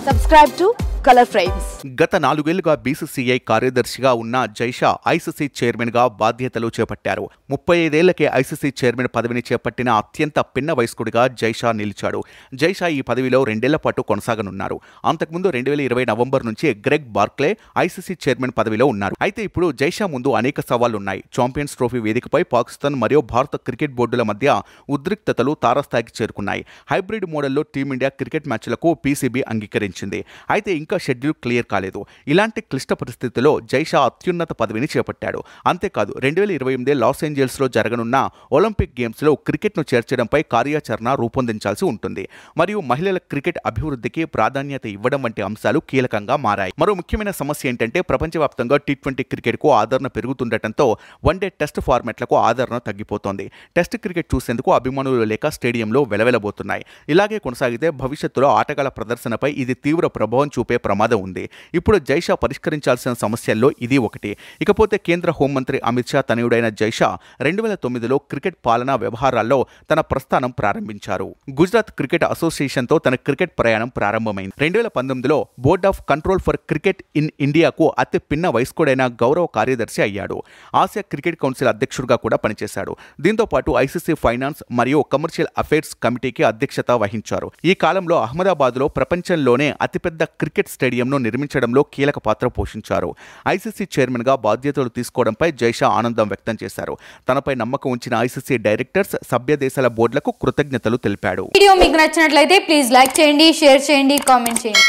Subscribe to Color Frames. గత 4 ఏళ్లుగా BCCI కార్యదర్శిగా ఉన్న జైషా ఐసీసీ చైర్మన్గా బాధ్యతలు చేపట్టారు. 35 ఏళ్లకే ఐసీసీ చైర్మన్ పదవిని చేపట్టిన అత్యంత పిన్న వయస్కుడిగా జైషా నిలిచాడు. జైషా ఈ పదవిలో 2 ఏళ్ల పాటు కొనసాగనున్నారు. అంతకుముందు 2020 నవంబర్ నుంచి గ్రెగ్ బార్క్లే ఐసీసీ చైర్మన్ పదవిలో ఉన్నారు. అయితే ఇప్పుడు జైషా ముందు అనేక సవాళ్లున్నాయి. ఛాంపియన్స్ ట్రోఫీ వేదికపై పాకిస్తాన్ మరియు భారత క్రికెట్ బోర్డుల మధ్య ఉద్రిక్తతలు తారాస్థాయికి చేరుకున్నాయి. హైబ్రిడ్ మోడల్లో టీమిండియా క్రికెట్ మ్యాచ్లకు పీసీబీ అంగీకరించింది. అయితే ఇంకా షెడ్యూల్ క్లియర్ కాలేదు. ఇలాంటి క్లిష్ట పరిస్థితుల్లో జైషా అత్యున్నత పదవిని చేపట్టాడు. అంతేకాదు 2028 లాస్ ఏంజల్స్లో జరగనున్న ఒలింపిక్ గేమ్స్లో క్రికెట్ను చేర్చడంపై కార్యాచరణ రూపొందించాల్సి ఉంటుంది. మరియు మహిళల క్రికెట్ అభివృద్ధికి ప్రాధాన్యత ఇవ్వడం వంటి అంశాలు కీలకంగా మారాయి. మరో ముఖ్యమైన సమస్య ఏంటంటే ప్రపంచవ్యాప్తంగా టీ20 క్రికెట్కు ఆదరణ పెరుగుతుండటంతో వన్డే టెస్ట్ ఫార్మాట్లకు ఆదరణ తగ్గిపోతోంది. టెస్ట్ క్రికెట్ చూసేందుకు అభిమానులు లేక స్టేడియంలో వెలవెలబోతున్నాయి. ఇలాగే కొనసాగితే భవిష్యత్తులో ఆటగాళ్ల ప్రదర్శనపై ఇది తీవ్ర ప్రభావం చూపే ప్రమాదం ఉంది. ఇప్పుడు జైషా పరిష్కరించాల్సిన సమస్యల్లో ఇది ఒకటి. ఇకపోతే కేంద్ర హోంమంత్రి అమిత్ షా తనయుడైన జైషా 2009లో క్రికెట్ పాలనా వ్యవహారాల్లో తన ప్రస్థానం ప్రారంభించారు. గుజరాత్ క్రికెట్ అసోసియేషన్తో తన క్రికెట్ ప్రయాణం ప్రారంభమైంది. 2019లో board of control for cricket in ఇండియాకు అతి పిన్న వయస్కుడైన గౌరవ కార్యదర్శి అయ్యాడు. ఆసియా క్రికెట్ కౌన్సిల్ అధ్యక్షుడిగా కూడా పనిచేశాడు. దీంతో పాటు ఐసీసీ ఫైనాన్స్ మరియు కమర్షియల్ అఫైర్స్ కమిటీకి అధ్యక్షత వహించారు. ఈ కాలంలో అహ్మదాబాద్లో ప్రపంచంలోనే అతిపెద్ద క్రికెట్ స్టేడియంను నిర్మించడంలో కీలక పాత్ర పోషించారు. ఐసీసీ చైర్మన్గా బాధ్యతలు తీసుకోవడంపై జైషా ఆనందం వ్యక్తం చేశారు. తనపై నమ్మకం ఉంచిన ఐసీసీ డైరెక్టర్స్, సభ్య దేశాల బోర్డులకు కృతజ్ఞతలు తెలిపాడు. వీడియో మీకు నచ్చినట్లయితే ప్లీజ్ లైక్ చేయండి, షేర్ చేయండి, కామెంట్ చేయండి.